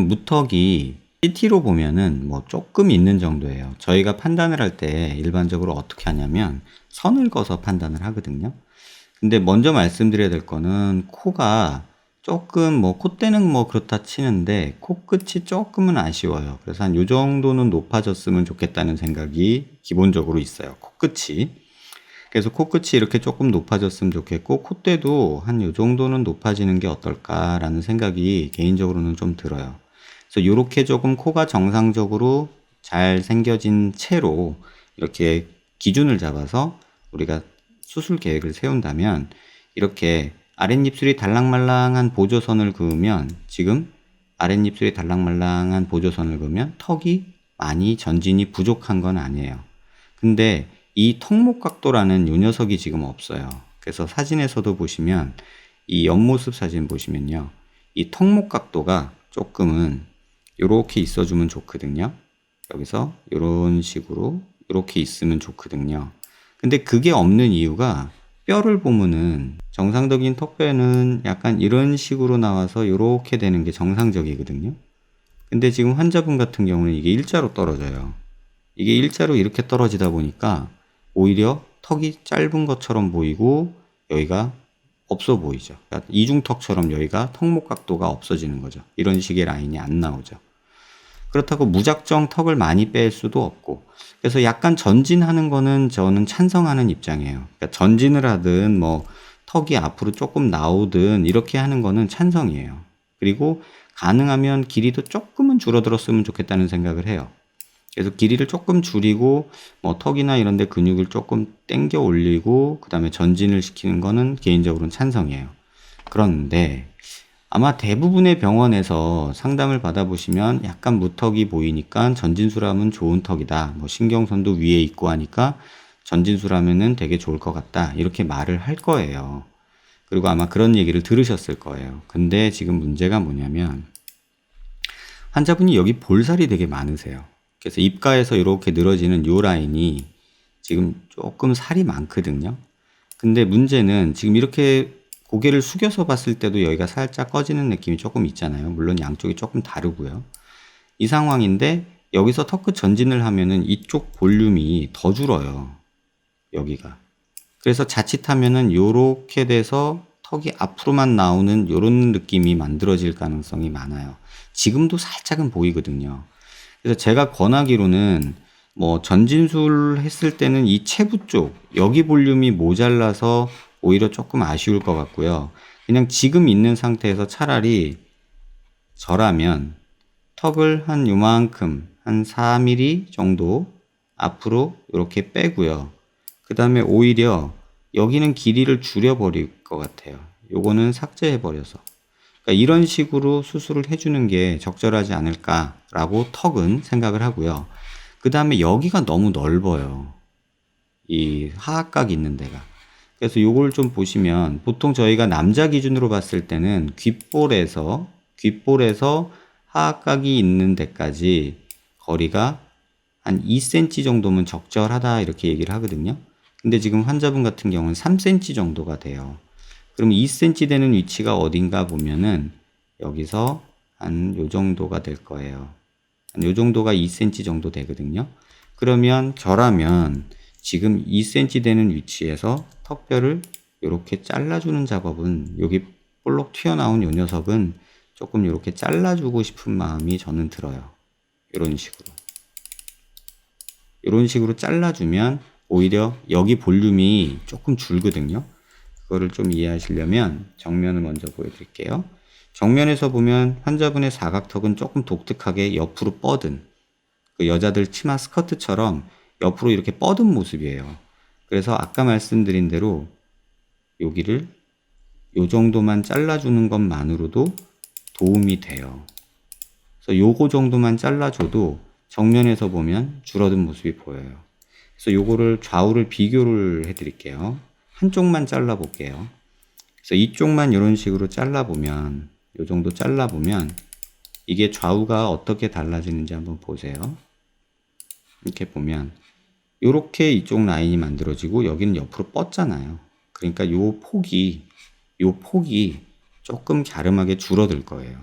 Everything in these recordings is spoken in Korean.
무턱이 CT로 보면은 뭐 조금 있는 정도예요. 저희가 판단을 할 때 일반적으로 어떻게 하냐면 선을 그어서 판단을 하거든요. 근데 먼저 말씀드려야 될 거는 코가 조금 뭐 콧대는 뭐 그렇다 치는데 코끝이 조금은 아쉬워요. 그래서 한 요 정도는 높아졌으면 좋겠다는 생각이 기본적으로 있어요. 코끝이. 그래서 코끝이 이렇게 조금 높아졌으면 좋겠고 콧대도 한 요 정도는 높아지는 게 어떨까라는 생각이 개인적으로는 좀 들어요. 그래서 요렇게 조금 코가 정상적으로 잘 생겨진 채로 이렇게 기준을 잡아서 우리가 수술 계획을 세운다면 이렇게 아랫입술이 달랑말랑한 보조선을 그으면 지금 아랫입술이 달랑말랑한 보조선을 그으면 턱이 많이 전진이 부족한 건 아니에요. 근데 이 턱목 각도라는 요 녀석이 지금 없어요. 그래서 사진에서도 보시면 이 옆모습 사진 보시면요. 이 턱목 각도가 조금은 요렇게 있어주면 좋거든요. 여기서 요런 식으로 요렇게 있으면 좋거든요. 근데 그게 없는 이유가 뼈를 보면은 정상적인 턱뼈는 약간 이런 식으로 나와서 요렇게 되는 게 정상적이거든요. 근데 지금 환자분 같은 경우는 이게 일자로 떨어져요. 이게 일자로 이렇게 떨어지다 보니까 오히려 턱이 짧은 것처럼 보이고 여기가 없어 보이죠. 그러니까 이중턱처럼 여기가 턱목 각도가 없어지는 거죠. 이런 식의 라인이 안 나오죠. 그렇다고 무작정 턱을 많이 뺄 수도 없고 그래서 약간 전진하는 거는 저는 찬성하는 입장이에요. 그러니까 전진을 하든 뭐 턱이 앞으로 조금 나오든 이렇게 하는 거는 찬성이에요. 그리고 가능하면 길이도 조금은 줄어들었으면 좋겠다는 생각을 해요. 그래서 길이를 조금 줄이고 뭐 턱이나 이런 데 근육을 조금 당겨 올리고 그 다음에 전진을 시키는 거는 개인적으로는 찬성이에요. 그런데 아마 대부분의 병원에서 상담을 받아보시면 약간 무턱이 보이니까 전진술하면 좋은 턱이다. 뭐 신경선도 위에 있고 하니까 전진술하면은 되게 좋을 것 같다. 이렇게 말을 할 거예요. 그리고 아마 그런 얘기를 들으셨을 거예요. 근데 지금 문제가 뭐냐면 환자분이 여기 볼살이 되게 많으세요. 그래서 입가에서 이렇게 늘어지는 요 라인이 지금 조금 살이 많거든요. 근데 문제는 지금 이렇게 고개를 숙여서 봤을 때도 여기가 살짝 꺼지는 느낌이 조금 있잖아요. 물론 양쪽이 조금 다르고요. 이 상황인데 여기서 턱끝 전진을 하면은 이쪽 볼륨이 더 줄어요. 여기가. 그래서 자칫하면은 요렇게 돼서 턱이 앞으로만 나오는 요런 느낌이 만들어질 가능성이 많아요. 지금도 살짝은 보이거든요. 그래서 제가 권하기로는 뭐 전진술 했을 때는 이 체부 쪽 여기 볼륨이 모자라서 오히려 조금 아쉬울 것 같고요. 그냥 지금 있는 상태에서 차라리 저라면 턱을 한 요만큼 한 4mm 정도 앞으로 이렇게 빼고요. 그 다음에 오히려 여기는 길이를 줄여버릴 것 같아요. 요거는 삭제해버려서. 그러니까 이런 식으로 수술을 해주는 게 적절하지 않을까라고 턱은 생각을 하고요. 그 다음에 여기가 너무 넓어요. 이 하악각 있는 데가. 그래서 요걸 좀 보시면 보통 저희가 남자 기준으로 봤을 때는 귓볼에서 하악각이 있는 데까지 거리가 한 2cm 정도면 적절하다 이렇게 얘기를 하거든요. 근데 지금 환자분 같은 경우는 3cm 정도가 돼요. 그럼 2cm 되는 위치가 어딘가 보면은 여기서 한 요 정도가 될 거예요. 한 요 정도가 2cm 정도 되거든요. 그러면 저라면 지금 2cm 되는 위치에서 턱뼈를 이렇게 잘라주는 작업은 여기 볼록 튀어나온 요 녀석은 조금 이렇게 잘라주고 싶은 마음이 저는 들어요. 이런 식으로. 이런 식으로 잘라주면 오히려 여기 볼륨이 조금 줄거든요. 그거를 좀 이해하시려면 정면을 먼저 보여드릴게요. 정면에서 보면 환자분의 사각턱은 조금 독특하게 옆으로 뻗은 그 여자들 치마 스커트처럼 옆으로 이렇게 뻗은 모습이에요. 그래서 아까 말씀드린 대로 여기를 요 정도만 잘라주는 것만으로도 도움이 돼요. 그래서 요거 정도만 잘라줘도 정면에서 보면 줄어든 모습이 보여요. 그래서 요거를 좌우를 비교를 해드릴게요. 한쪽만 잘라볼게요. 그래서 이쪽만 이런 식으로 잘라보면 요 정도 잘라보면 이게 좌우가 어떻게 달라지는지 한번 보세요. 이렇게 보면 요렇게 이쪽 라인이 만들어지고 여기는 옆으로 뻗잖아요. 그러니까 요 폭이 조금 갸름하게 줄어들 거예요.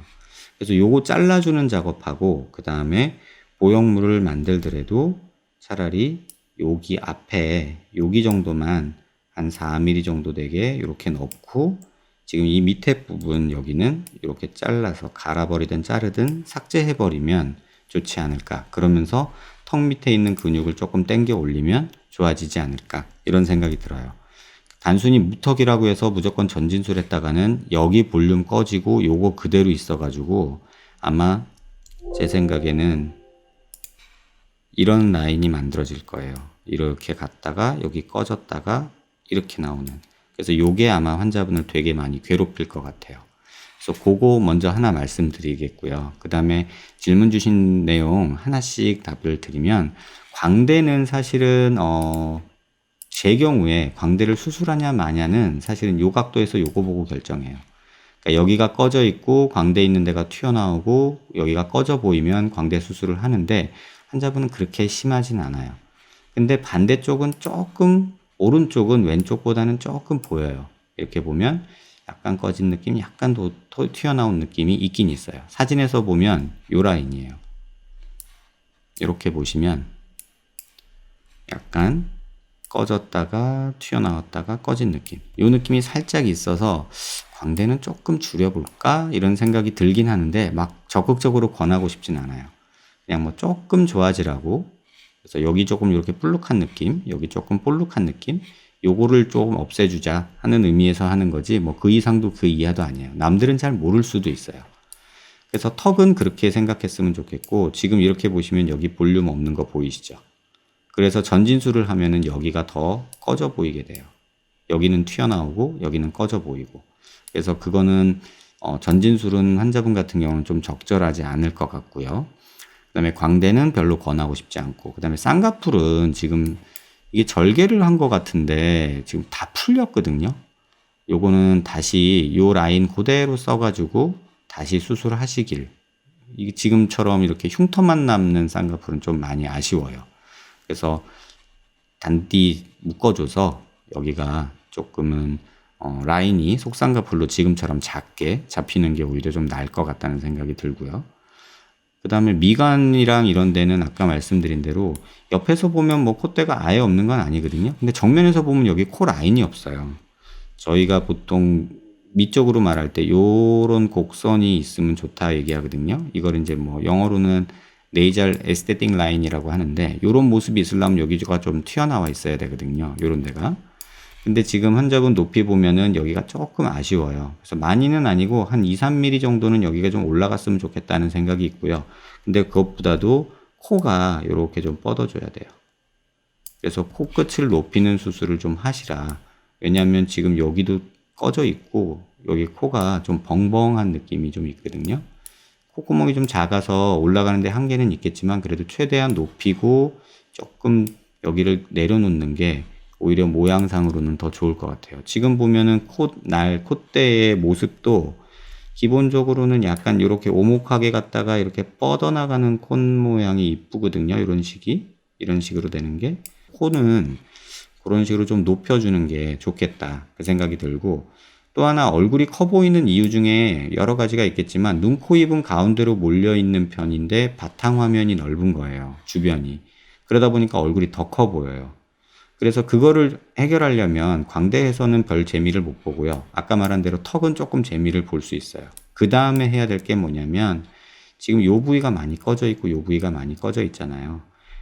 그래서 요거 잘라주는 작업하고 그 다음에 보형물을 만들더라도 차라리 여기 앞에 여기 정도만 한 4mm 정도 되게 이렇게 넣고 지금 이 밑에 부분 여기는 이렇게 잘라서 갈아버리든 자르든 삭제해버리면 좋지 않을까. 그러면서 턱 밑에 있는 근육을 조금 당겨 올리면 좋아지지 않을까. 이런 생각이 들어요. 단순히 무턱이라고 해서 무조건 전진술 했다가는 여기 볼륨 꺼지고 요거 그대로 있어가지고 아마 제 생각에는 이런 라인이 만들어질 거예요. 이렇게 갔다가 여기 꺼졌다가 이렇게 나오는. 그래서 요게 아마 환자분을 되게 많이 괴롭힐 것 같아요. 그래서 그거 먼저 하나 말씀드리겠고요. 그 다음에 질문 주신 내용 하나씩 답을 드리면 광대는 사실은 제 경우에 광대를 수술하냐 마냐는 사실은 요 각도에서 요거 보고 결정해요. 그러니까 여기가 꺼져 있고 광대 있는 데가 튀어나오고 여기가 꺼져 보이면 광대 수술을 하는데 환자분은 그렇게 심하진 않아요. 근데 반대쪽은 조금 오른쪽은 왼쪽보다는 조금 보여요. 이렇게 보면 약간 꺼진 느낌, 약간 튀어나온 느낌이 있긴 있어요. 사진에서 보면 요 라인이에요. 이렇게 보시면 약간 꺼졌다가 튀어나왔다가 꺼진 느낌. 요 느낌이 살짝 있어서 광대는 조금 줄여볼까? 이런 생각이 들긴 하는데 막 적극적으로 권하고 싶진 않아요. 그냥 뭐 조금 좋아지라고. 그래서 여기 조금 이렇게 볼록한 느낌, 여기 조금 볼록한 느낌, 요거를 조금 없애주자 하는 의미에서 하는 거지 뭐 그 이상도 그 이하도 아니에요. 남들은 잘 모를 수도 있어요. 그래서 턱은 그렇게 생각했으면 좋겠고 지금 이렇게 보시면 여기 볼륨 없는 거 보이시죠? 그래서 전진술을 하면은 여기가 더 꺼져 보이게 돼요. 여기는 튀어나오고 여기는 꺼져 보이고. 그래서 그거는 전진술은 환자분 같은 경우는 좀 적절하지 않을 것 같고요. 그 다음에 광대는 별로 권하고 싶지 않고, 그 다음에 쌍꺼풀은 지금 이게 절개를 한 것 같은데 지금 다 풀렸거든요. 요거는 다시 요 라인 그대로 써가지고 다시 수술하시길. 이게 지금처럼 이렇게 흉터만 남는 쌍꺼풀은 좀 많이 아쉬워요. 그래서 단디 묶어줘서 여기가 조금은 라인이 속쌍꺼풀로 지금처럼 작게 잡히는 게 오히려 좀 나을 것 같다는 생각이 들고요. 그 다음에 미간이랑 이런 데는 아까 말씀드린 대로 옆에서 보면 뭐 콧대가 아예 없는 건 아니거든요. 근데 정면에서 보면 여기 코 라인이 없어요. 저희가 보통 미적으로 말할 때 요런 곡선이 있으면 좋다 얘기하거든요. 이걸 이제 뭐 영어로는 네이잘 에스테틱 라인이라고 하는데 요런 모습이 있으려면 여기가 좀 튀어나와 있어야 되거든요. 요런 데가. 근데 지금 환자분 높이 보면은 여기가 조금 아쉬워요. 그래서 많이는 아니고 한 2, 3mm 정도는 여기가 좀 올라갔으면 좋겠다는 생각이 있고요. 근데 그것보다도 코가 이렇게 좀 뻗어줘야 돼요. 그래서 코끝을 높이는 수술을 좀 하시라. 왜냐하면 지금 여기도 꺼져 있고 여기 코가 좀 벙벙한 느낌이 좀 있거든요. 콧구멍이 좀 작아서 올라가는데 한계는 있겠지만 그래도 최대한 높이고 조금 여기를 내려놓는 게 오히려 모양상으로는 더 좋을 것 같아요. 지금 보면은 콧대의 모습도 기본적으로는 약간 이렇게 오목하게 갔다가 이렇게 뻗어나가는 콧 모양이 이쁘거든요. 이런 식으로 되는 게. 코는 그런 식으로 좀 높여주는 게 좋겠다. 그 생각이 들고, 또 하나 얼굴이 커 보이는 이유 중에 여러 가지가 있겠지만 눈, 코, 입은 가운데로 몰려 있는 편인데 바탕 화면이 넓은 거예요. 주변이. 그러다 보니까 얼굴이 더 커 보여요. 그래서 그거를 해결하려면 광대에서는 별 재미를 못 보고요. 아까 말한 대로 턱은 조금 재미를 볼 수 있어요. 그 다음에 해야 될 게 뭐냐면 지금 요 부위가 많이 꺼져 있고 요 부위가 많이 꺼져 있잖아요.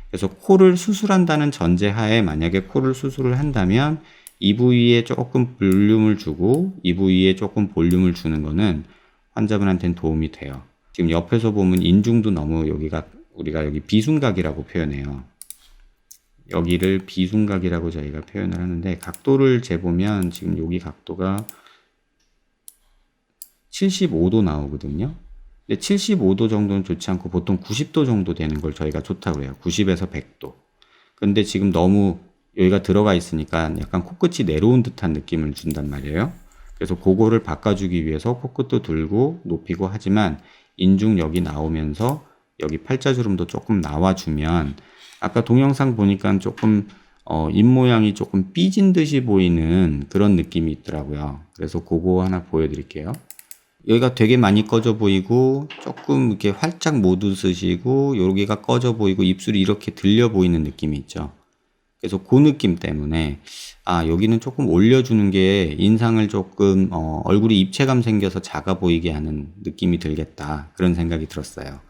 그래서 코를 수술한다는 전제하에 만약에 코를 수술을 한다면 이 부위에 조금 볼륨을 주고 이 부위에 조금 볼륨을 주는 거는 환자분한테는 도움이 돼요. 지금 옆에서 보면 인중도 너무 여기가 우리가 여기 비순각이라고 표현해요. 여기를 비순각이라고 저희가 표현을 하는데 각도를 재보면 지금 여기 각도가 75도 나오거든요. 근데 75도 정도는 좋지 않고 보통 90도 정도 되는 걸 저희가 좋다고 해요. 90에서 100도. 근데 지금 너무 여기가 들어가 있으니까 약간 코끝이 내려온 듯한 느낌을 준단 말이에요. 그래서 그거를 바꿔주기 위해서 코끝도 들고 높이고 하지만 인중 여기 나오면서 여기 팔자주름도 조금 나와주면 아까 동영상 보니까 조금 입 모양이 조금 삐진 듯이 보이는 그런 느낌이 있더라고요. 그래서 그거 하나 보여드릴게요. 여기가 되게 많이 꺼져 보이고 조금 이렇게 활짝 못 웃으시고 여기가 꺼져 보이고 입술이 이렇게 들려 보이는 느낌이 있죠. 그래서 그 느낌 때문에 여기는 조금 올려주는 게 인상을 조금 얼굴이 입체감 생겨서 작아 보이게 하는 느낌이 들겠다, 그런 생각이 들었어요.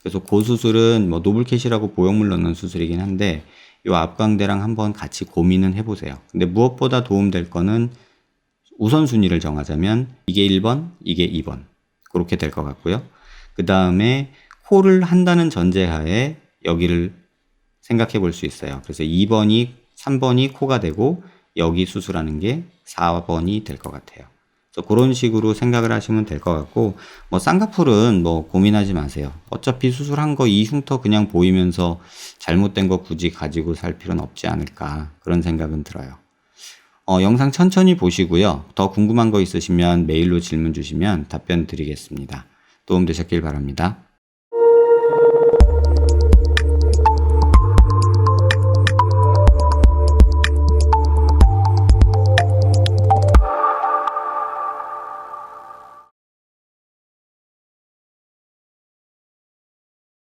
그래서 그 수술은 뭐 노블캣이라고 보형물 넣는 수술이긴 한데 요 앞광대랑 한번 같이 고민은 해보세요. 근데 무엇보다 도움될 거는 우선순위를 정하자면 이게 1번, 이게 2번, 그렇게 될 것 같고요. 그 다음에 코를 한다는 전제하에 여기를 생각해 볼 수 있어요. 그래서 2번이, 3번이 코가 되고 여기 수술하는 게 4번이 될 것 같아요. 그래서 그런 식으로 생각을 하시면 될 것 같고, 뭐 쌍꺼풀은 뭐 고민하지 마세요. 어차피 수술한 거 이 흉터 그냥 보이면서 잘못된 거 굳이 가지고 살 필요는 없지 않을까, 그런 생각은 들어요. 영상 천천히 보시고요. 더 궁금한 거 있으시면 메일로 질문 주시면 답변 드리겠습니다. 도움 되셨길 바랍니다.